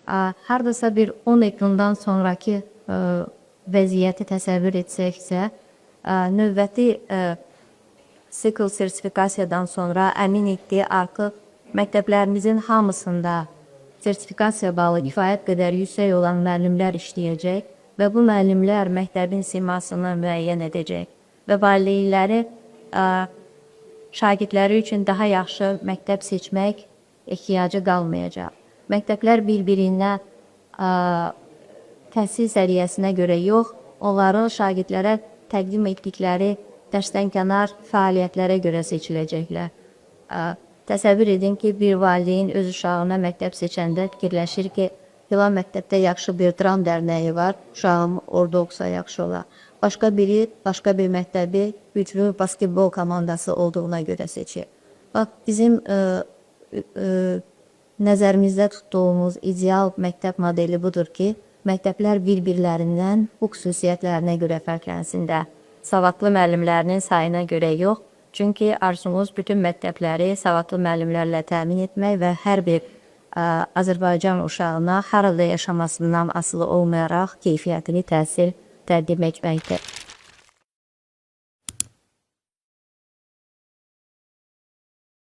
Hardasa bir 10 ildən sonraki vəziyyəti təsəvvür etsəksə, növbəti sikl sertifikasiyadan sonra əminik ki, artıq məktəblərimizin hamısında sertifikasiya balı kifayət qədər yüksək olan müəllimlər işləyəcək və bu müəllimlər məktəbin simasını müəyyən edəcək və valideynləri şagirdləri üçün daha yaxşı məktəb seçmək ehtiyacı qalmayacaq. Məktəblər bir-birindən təhsil səviyyəsinə görə yox, onların şagirdlərə təqdim etdikləri dərsdənkənar fəaliyyətlərə görə seçiləcəklər. Təsəvvür edin ki, bir valideyn öz uşağına məktəb seçəndə fikirləşir ki, filan məktəbdə yaxşı bir dram dərnəyi var, uşağım orada oxusa yaxşı olar. Başqa biri, başqa bir məktəbi güclü basketbol komandası olduğuna görə seçir. Bax, bizim nəzərimizdə tutduğumuz ideal məktəb modeli budur ki, məktəblər bir-birlərindən bu xüsusiyyətlərinə görə fərqlənsin. Savadlı müəllimlərinin sayına görə yox, çünki arzumuz bütün məktəbləri savadlı müəllimlərlə təmin etmək və hər bir Azərbaycan uşağına harada yaşamasından asılı olmayaraq keyfiyyətli təhsil təqdim etməkdir.